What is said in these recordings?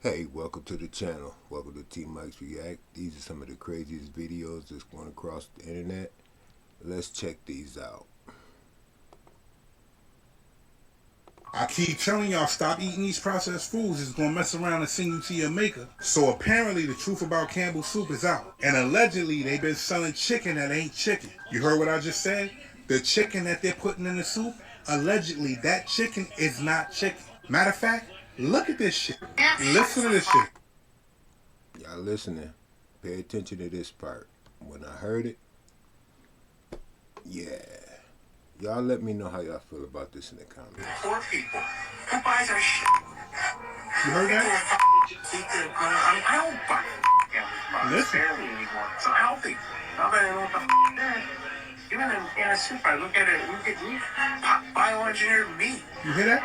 Hey, welcome to the channel. Welcome to T Mike's React. These are some of the craziest videos that's going across the internet. Let's check these out. I keep telling y'all, stop eating these processed foods. It's gonna mess around and send you to your maker. So apparently the truth about Campbell's soup is out. And allegedly they've been selling chicken that ain't chicken. You heard what I just said? The chicken that they're putting in the soup, allegedly that chicken is not chicken. Matter of fact, look at this shit. Listen to this shit. Y'all listening? Pay attention to this part. When I heard it, yeah. Y'all let me know how y'all feel about this in the comments. Poor people. Who buys our shit? You heard that? I don't buy Listen. barely anymore. It's unhealthy. I better know what the f is. Even in a soup, I look at it, look at meat, bioengineered meat. You hear that?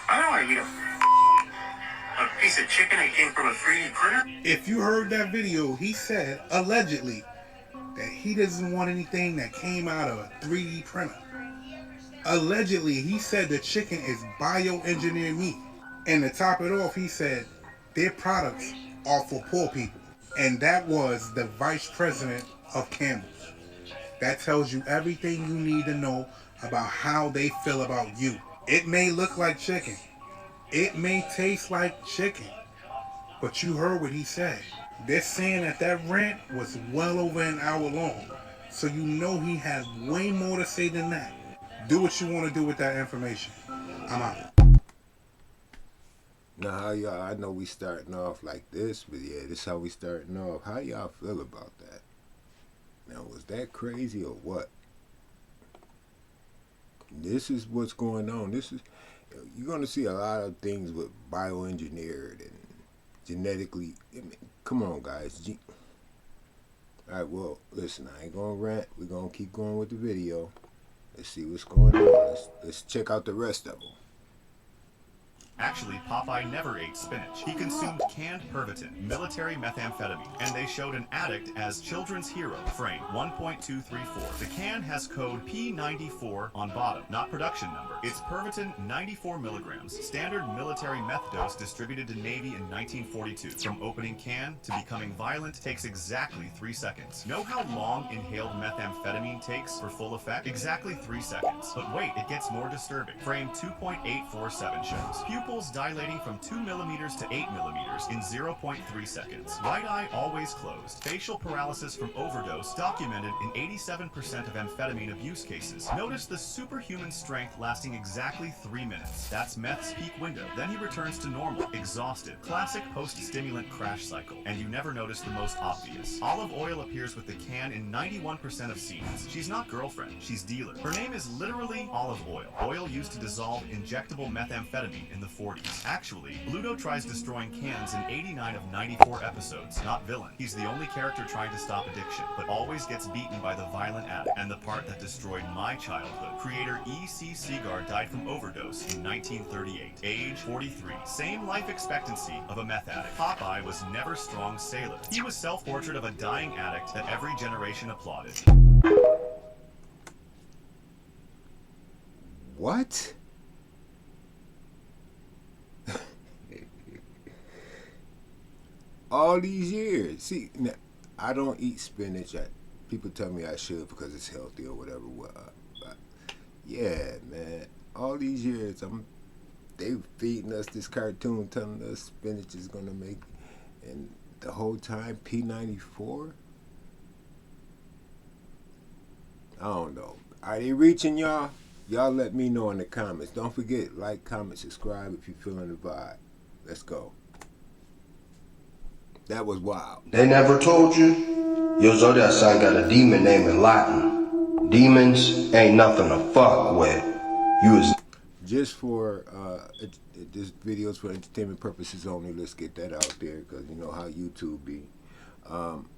I don't want to eat a piece of chicken that came from a 3D printer. If you heard that video, he said, allegedly, that he doesn't want anything that came out of a 3D printer. Allegedly, he said the chicken is bioengineered meat. And to top it off, he said their products are for poor people. And that was the vice president of Campbell's. That tells you everything you need to know about how they feel about you. It may look like chicken. It may taste like chicken. But you heard what he said. They're saying that rant was well over an hour long. So you know he had way more to say than that. Do what you want to do with that information. I'm out. Now, how y'all, I know we starting off like this, but yeah, this is how we starting off. How y'all feel about that? Now, was that crazy or what? This is what's going on. This is, you're going to see a lot of things with bioengineered and genetically. I mean, come on, guys. All right, well, listen, I ain't going to rant. We're going to keep going with the video. Let's see what's going on. Let's check out the rest of them. Actually, Popeye never ate spinach. He consumed canned Pervitin, military methamphetamine, and they showed an addict as children's hero, frame 1.234. The can has code P94 on bottom, not production number. It's Pervitin 94 milligrams, standard military meth dose distributed to Navy in 1942. From opening can to becoming violent takes exactly 3 seconds. Know how long inhaled methamphetamine takes for full effect? Exactly 3 seconds. But wait, it gets more disturbing. Frame 2.847 shows pupils dilating from 2 millimeters to 8 millimeters in 0.3 seconds. Right eye always closed. Facial paralysis from overdose documented in 87% of amphetamine abuse cases. Notice the superhuman strength lasting exactly 3 minutes. That's meth's peak window. Then he returns to normal, exhausted. Classic post-stimulant crash cycle. And you never notice the most obvious. Olive oil appears with the can in 91% of scenes. She's not girlfriend, she's dealer. Her name is literally olive oil. Oil used to dissolve injectable methamphetamine in the 40s. Actually, Bluto tries destroying cans in 89 of 94 episodes, not villain. He's the only character trying to stop addiction, but always gets beaten by the violent addict. And the part that destroyed my childhood. Creator E.C. Segar died from overdose in 1938, age 43. Same life expectancy of a meth addict. Popeye was never strong sailor. He was self-portrait of a dying addict that every generation applauded. What? All these years. See, now, I don't eat spinach. People tell me I should because it's healthy or whatever. But yeah, man. All these years, they feeding us this cartoon telling us spinach is going to make, and the whole time, P94? I don't know. Are they reaching y'all? Y'all let me know in the comments. Don't forget, like, comment, subscribe if you're feeling the vibe. Let's go. That was wild. They never told you? Your zodiac sign got a demon name in Latin. Demons ain't nothing to fuck with. You is just for this video's for entertainment purposes only. Let's get that out there because you know how YouTube be.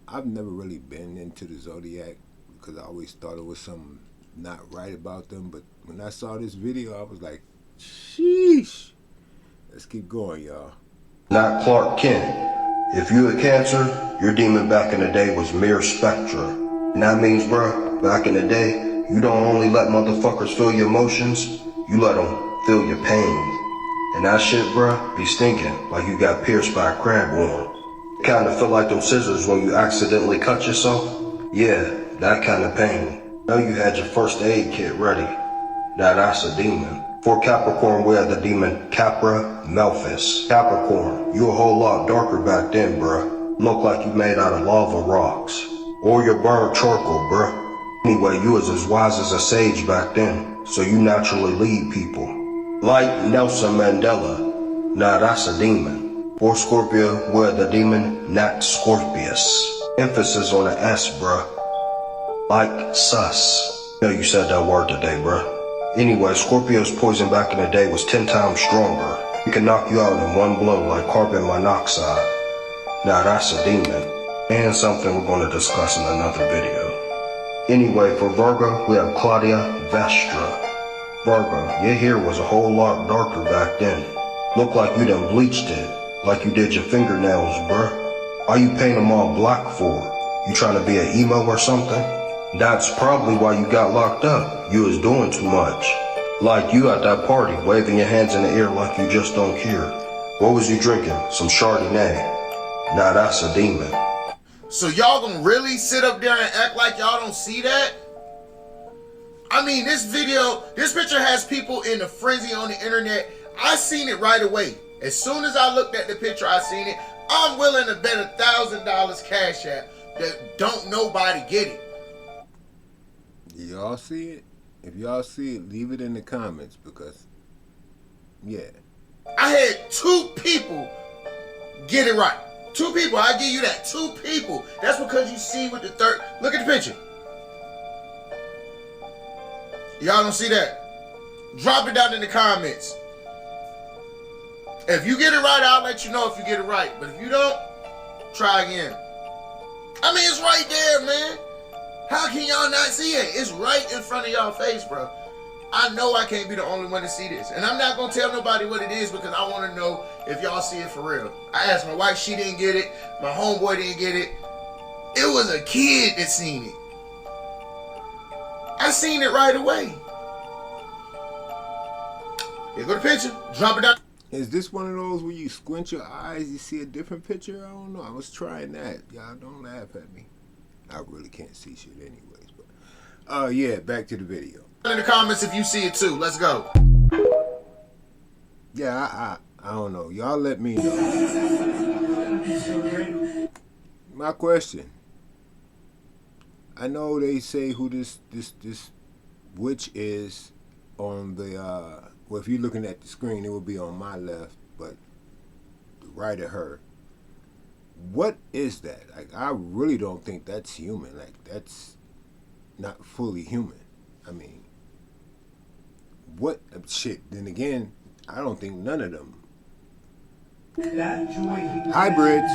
I've never really been into the zodiac because I always thought it was something not right about them. But when I saw this video, I was like, sheesh. Let's keep going, y'all. not Clark Kent. If you a Cancer, your demon back in the day was mere spectra. And that means, bruh, back in the day, you don't only let motherfuckers feel your emotions, you let them feel your pain. And that shit, bruh, be stinking like you got pierced by a crab worm. Kinda feel like them scissors when you accidentally cut yourself? Yeah, that kind of pain. Know you had your first aid kit ready. Now that's a demon. For Capricorn, we had the demon Capra Melphis. Capricorn, you a whole lot darker back then, bruh. Look like you made out of lava rocks. Or your burned charcoal, bruh. Anyway, you was as wise as a sage back then, so you naturally lead people. Like Nelson Mandela. Now that's a demon. For Scorpio, we're the demon Nat Scorpius. Emphasis on the S, bruh. Like sus. Know you said that word today, bruh. Anyway, Scorpio's poison back in the day was 10 times stronger. It can knock you out in one blow like carbon monoxide. Now that's a demon. And something we're going to discuss in another video. Anyway, for Virgo, we have Claudia Vestra. Virgo, your hair was a whole lot darker back then. Looked like you done bleached it, like you did your fingernails, bruh. Why you paint them all black for? You trying to be an emo or something? That's probably why you got locked up. You was doing too much. Like you at that party, waving your hands in the air like you just don't care. What was you drinking? Some Chardonnay. Now that's a demon. So y'all gonna really sit up there and act like y'all don't see that? I mean, this picture has people in a frenzy on the internet. I seen it right away. As soon as I looked at the picture, I seen it. I'm willing to bet $1,000 cash app that don't nobody get it. Y'all see it? If y'all see it, leave it in the comments because, yeah. I had 2 people get it right. 2 people, I give you that. 2 people. That's because you see with the third. Look at the picture. Y'all don't see that? Drop it down in the comments. If you get it right, I'll let you know if you get it right. But if you don't, try again. I mean, it's right there, man. How can y'all not see it? It's right in front of y'all face, bro. I know I can't be the only one to see this. And I'm not going to tell nobody what it is because I want to know if y'all see it for real. I asked my wife, she didn't get it. My homeboy didn't get it. It was a kid that seen it. I seen it right away. Here go the picture. Drop it down. Is this one of those where you squint your eyes, you see a different picture? I don't know. I was trying that. Y'all don't laugh at me. I really can't see shit anyways. But yeah, back to the video. In the comments if you see it too. Let's go. Yeah, I don't know. Y'all let me know. My question. I know they say who this witch is on the well, if you're looking at the screen, it will be on my left, but the right of her. What is that? Like, I really don't think that's human. Like, that's not fully human. I mean, what shit? Then again, I don't think none of them. Hybrids.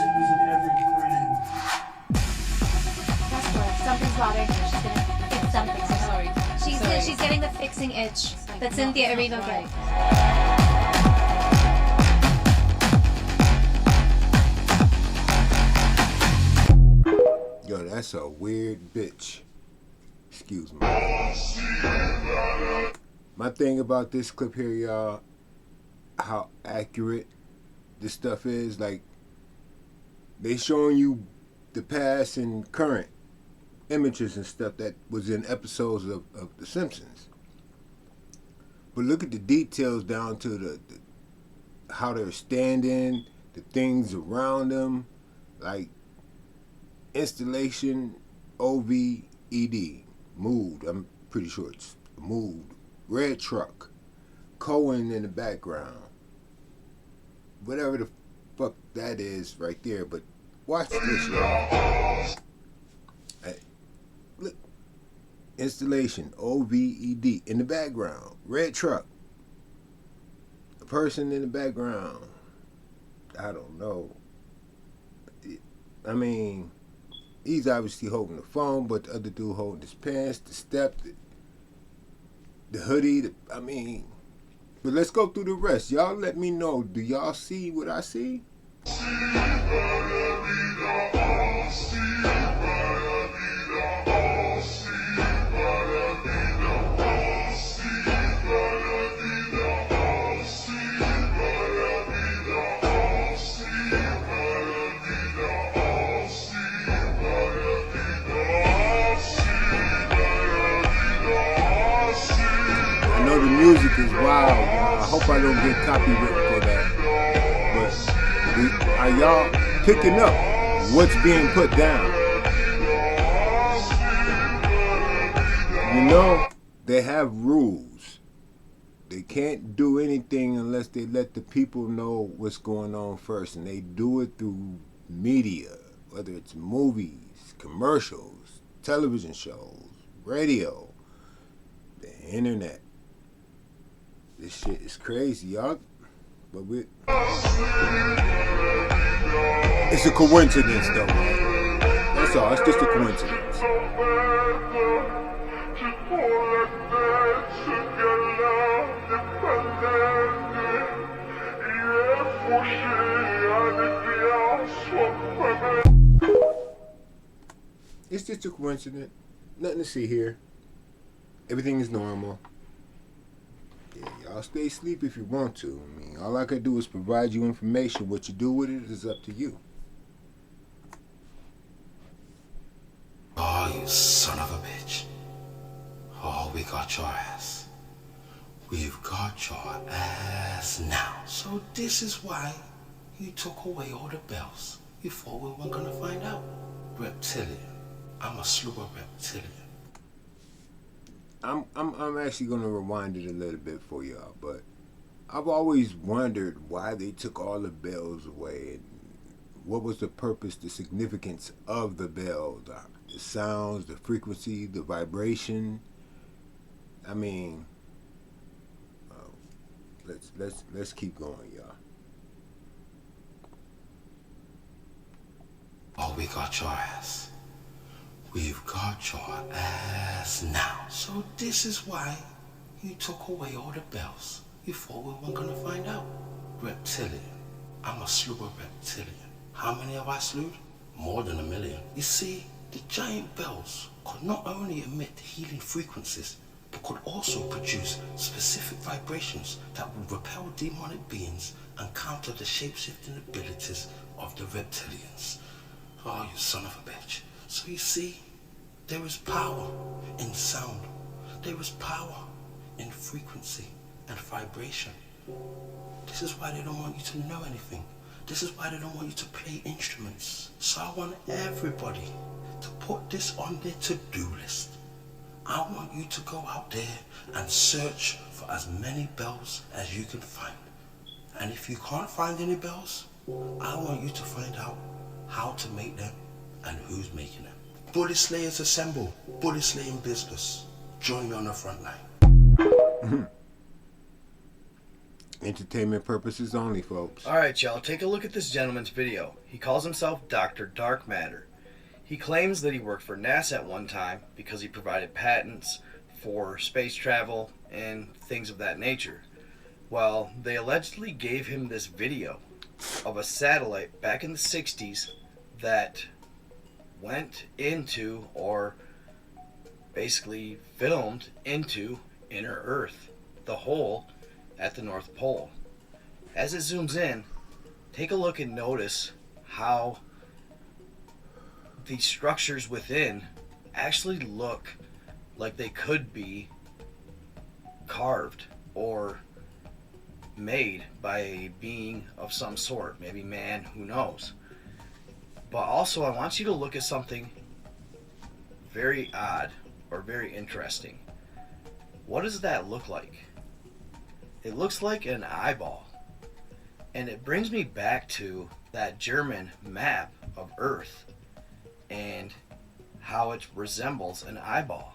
That's correct. Something's bothering her. She's gonna fix something. So sorry. She's getting the fixing itch that Cynthia Erivo gets. Yo, that's a weird bitch. Excuse me. My thing about this clip here, y'all, how accurate this stuff is. Like, they showing you the past and current images and stuff that was in episodes of The Simpsons. But look at the details down to the how they're standing, the things around them, like installation, OVED, moved. I'm pretty sure it's moved. Red truck, Cohen in the background. Whatever the fuck that is right there. But watch this, y'all. Hey, look. Installation, OVED, in the background. Red truck. A person in the background. I don't know. I mean, he's obviously holding the phone, but the other dude holding his pants, the step, the hoodie. I mean, but let's go through the rest. Y'all let me know. Do y'all see what I see? is wild, y'all. I hope I don't get copywritten for that. But are y'all picking up what's being put down? You know, they have rules. They can't do anything unless they let the people know what's going on first. And they do it through media, whether it's movies, commercials, television shows, radio, the internet. This shit is crazy, y'all. But it's a coincidence, though, right? That's all. It's just a coincidence. It's just a coincidence. Nothing to see here. Everything is normal. Yeah, y'all stay asleep if you want to. I mean, all I could do is provide you information. What you do with it is up to you. Oh, you son of a bitch. Oh, we got your ass. We've got your ass now. So this is why you took away all the bells. You thought we weren't gonna find out. Reptilian. I'm a slew of reptilian. I'm actually gonna rewind it a little bit for y'all, but I've always wondered why they took all the bells away and what was the purpose, the significance of the bell, the sounds, the frequency, the vibration. I mean, let's keep going, y'all. Oh, we got your ass. We've got your ass now. So this is why you took away all the bells. You thought we weren't gonna find out. Reptilian. I'm a slew of reptilian. How many have I slewed? More than 1 million. You see, the giant bells could not only emit healing frequencies, but could also produce specific vibrations that would repel demonic beings and counter the shape-shifting abilities of the reptilians. Oh, you son of a bitch. So you see, there is power in sound. There is power in frequency and vibration. This is why they don't want you to know anything. This is why they don't want you to play instruments. So I want everybody to put this on their to-do list. I want you to go out there and search for as many bells as you can find. And if you can't find any bells, I want you to find out how to make them and who's making them. Bully Slayers assemble. Bully Slaying business. Join me on the front line. Entertainment purposes only, folks. Alright, y'all, take a look at this gentleman's video. He calls himself Dr. Dark Matter. He claims that he worked for NASA at one time because he provided patents for space travel and things of that nature. Well, they allegedly gave him this video of a satellite back in the 60s that went into, or basically filmed into, inner Earth, the hole at the North Pole. As it zooms in, take a look and notice how the structures within actually look like they could be carved or made by a being of some sort, maybe man, who knows. But also I want you to look at something very odd or very interesting. What does that look like? It looks like an eyeball, and it brings me back to that German map of Earth and how it resembles an eyeball.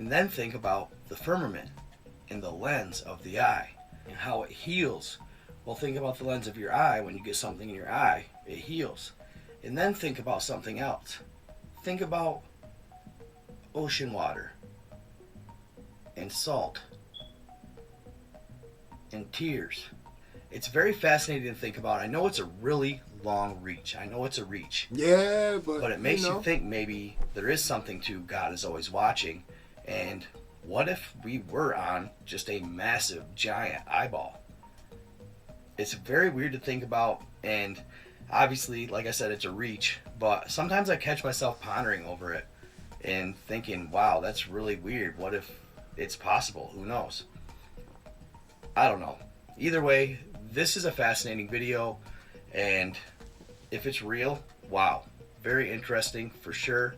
And then think about the firmament and the lens of the eye and how it heals. Well, think about the lens of your eye. When you get something in your eye, it heals. And then think about something else. Think about ocean water and salt and tears. It's very fascinating to think about. I know it's a really long reach. I know it's a reach. Yeah, but it makes you think maybe there is something to God is always watching. And what if we were on just a massive, giant eyeball? It's very weird to think about, and obviously, like I said, it's a reach, but sometimes I catch myself pondering over it and thinking, wow, that's really weird. What if it's possible? Who knows? I don't know. Either way, this is a fascinating video, and if it's real, wow, very interesting for sure.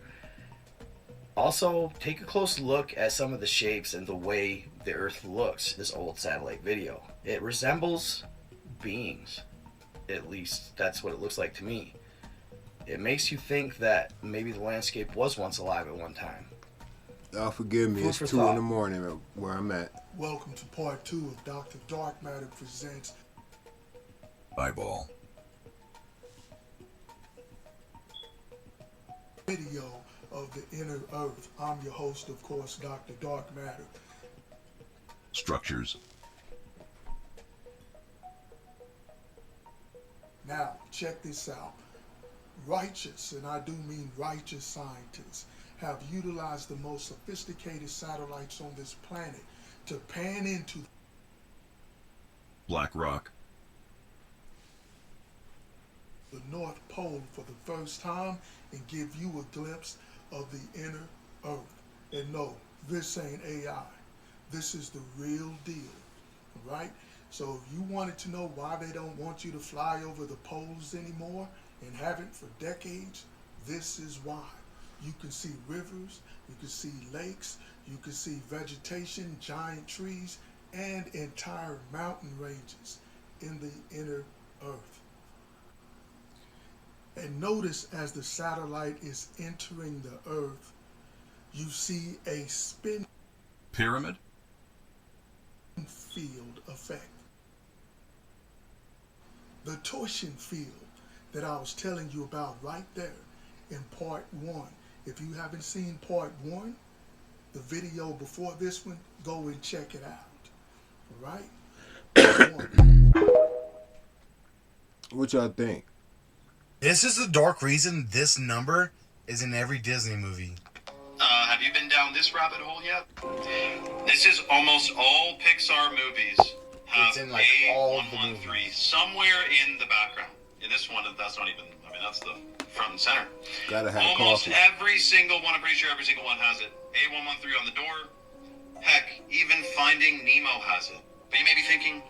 Also, take a close look at some of the shapes and the way the Earth looks, this old satellite video. It resembles beings. At least that's what it looks like to me. It makes you think that maybe the landscape was once alive at one time. Y'all forgive me, it's 2 in the morning where I'm at. Welcome to part 2 of Dr. Dark Matter presents Eyeball. Video of the Inner Earth. I'm your host, of course, Dr. Dark Matter. Structures. Now, check this out. Righteous, and I do mean righteous scientists, have utilized the most sophisticated satellites on this planet to pan into Black rock. the North Pole for the first time and give you a glimpse of the inner Earth. And no, this ain't AI. This is the real deal, right? So if you wanted to know why they don't want you to fly over the poles anymore and haven't for decades, this is why. You can see rivers, you can see lakes, you can see vegetation, giant trees, and entire mountain ranges in the inner Earth. And notice as the satellite is entering the Earth, you see a spin Pyramid. field effect. The torsion field that I was telling you about right there in part 1. If you haven't seen part 1, the video before this one, go and check it out. All right? What y'all think? This is the dark reason this number is in every Disney movie. Have you been down this rabbit hole yet? This is almost all Pixar movies have It's in, like, all of the A113 somewhere in the background. In this one, that's not even, I mean, that's the front and center. Gotta have Almost coffee. every single one, I'm pretty sure every single one has it. A113 on the door. Heck, even Finding Nemo has it. But you may be thinking,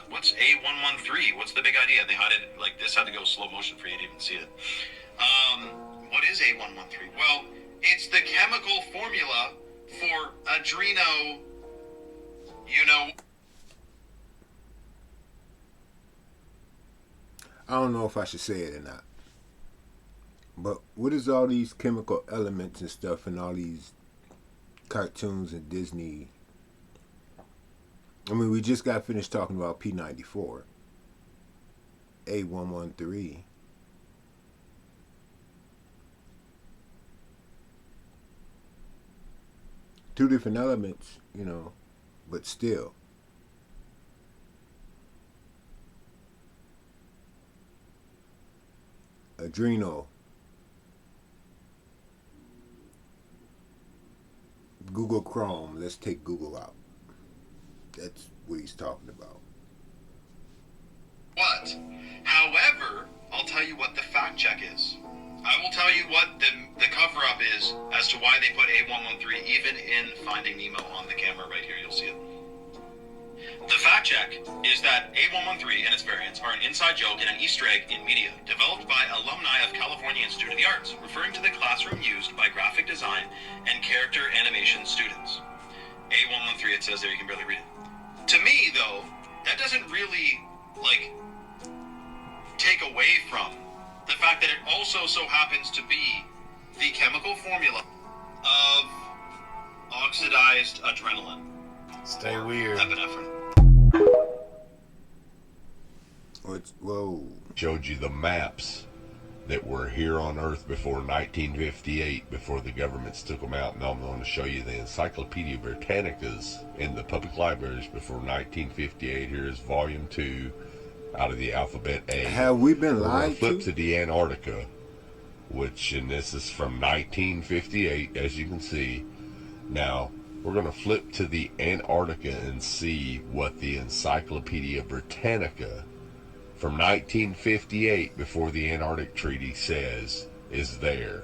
what's A113? What's the big idea? They had it, like, this had to go slow motion for you to even see it. What is A113? Well, it's the chemical formula for adreno, you know. I don't know if I should say it or not. But what is all these chemical elements and stuff in all these cartoons and Disney? I mean, we just got finished talking about P94. A113. Two different elements, you know, but still. Adrenal. Google Chrome. Let's take Google out. That's what he's talking about. What? However, I'll tell you what the fact check is. I will tell you what the cover-up is as to why they put A113 even in Finding Nemo on the camera right here. You'll see it. The fact check is that A113 and its variants are an inside joke and an Easter egg in media, developed by alumni of California Institute of the Arts, referring to the classroom used by graphic design and character animation students. A113, it says there, you can barely read it. To me, though, that doesn't really, like, take away from the fact that it also so happens to be the chemical formula of oxidized adrenaline. Stay weird. Epinephrine. Whoa. Showed you the maps that were here on Earth before 1958, before the governments took them out. Now I'm going to show you the Encyclopedia Britannicas in the public libraries before 1958. Here is Volume 2 out of the Alphabet A. Have we been We're going lied to flip to? to the Antarctica, which, and this is from 1958, as you can see. Now, we're going to flip to the Antarctica and see what the Encyclopedia Britannica from 1958, before the Antarctic Treaty, says is there.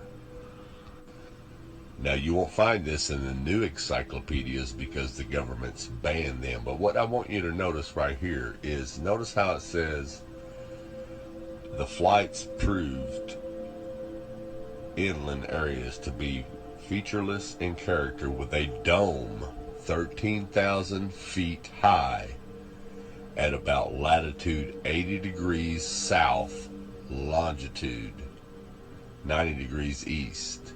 Now, you won't find this in the new encyclopedias because the government's banned them. But what I want you to notice right here is, notice how it says the flights proved inland areas to be featureless in character with a dome 13,000 feet high at about latitude 80 degrees south, longitude 90 degrees east.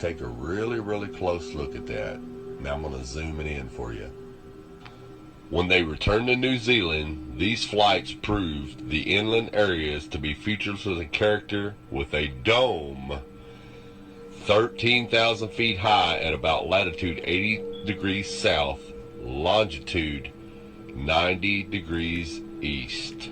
Take a really close look at that. Now I'm going to zoom it in for you. When they returned to New Zealand, these flights proved the inland areas to be featureless in character with a dome 13,000 feet high at about latitude 80 degrees south, longitude 90 degrees east.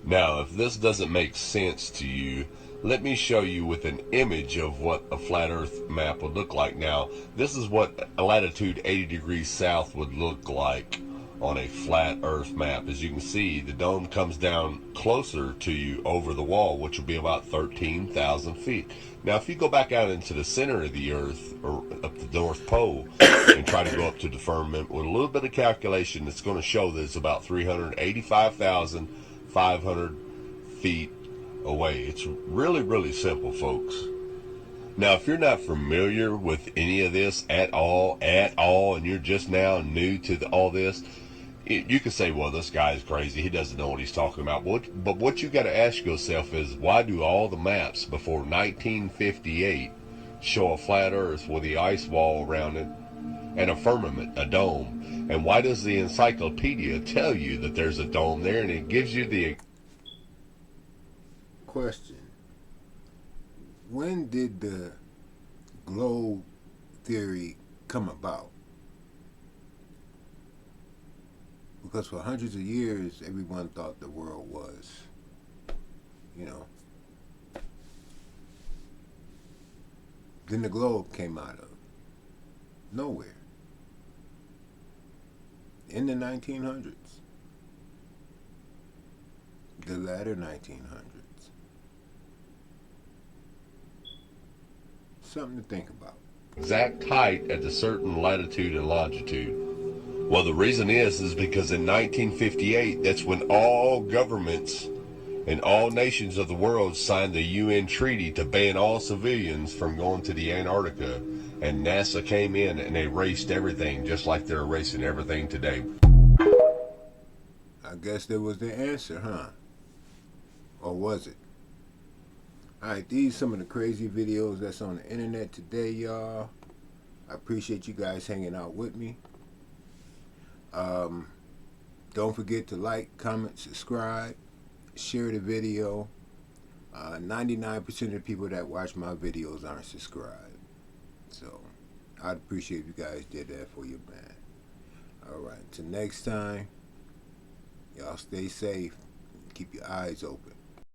Now, if this doesn't make sense to you, let me show you with an image of what a flat earth map would look like. Now, this is what a latitude 80 degrees south would look like on a flat earth map. As you can see, the dome comes down closer to you over the wall, which will be about 13,000 feet. Now, if you go back out into the center of the earth, or up the North Pole, and try to go up to the firmament with a little bit of calculation, it's going to show that it's about 385,500 feet away. It's really simple, folks. Now, if you're not familiar with any of this at all, and you're just now new to all this, you can say, well, this guy's crazy, he doesn't know what he's talking about. But what you got to ask yourself is, why do all the maps before 1958 show a flat earth with the ice wall around it and a firmament, a dome? And why does the encyclopedia tell you that there's a dome there, and it gives you the question? When did the globe theory come about? Because for hundreds of years, everyone thought the world was, Then the globe came out of nowhere in the 1900s, the latter 1900s. Something to think about. exact height at a certain latitude and longitude. Well, the reason is because in 1958, that's when all governments and all nations of the world signed the UN treaty to ban all civilians from going to the Antarctica, and NASA came in and erased everything, just like they're erasing everything today. I guess that was the answer, huh? Or was it? Alright, these are some of the crazy videos that's on the internet today, y'all. I appreciate you guys hanging out with me. Don't forget to like, comment, subscribe, share the video. 99% of the people that watch my videos aren't subscribed. So, I'd appreciate if you guys did that for your man. Alright, till next time, y'all stay safe. Keep your eyes open.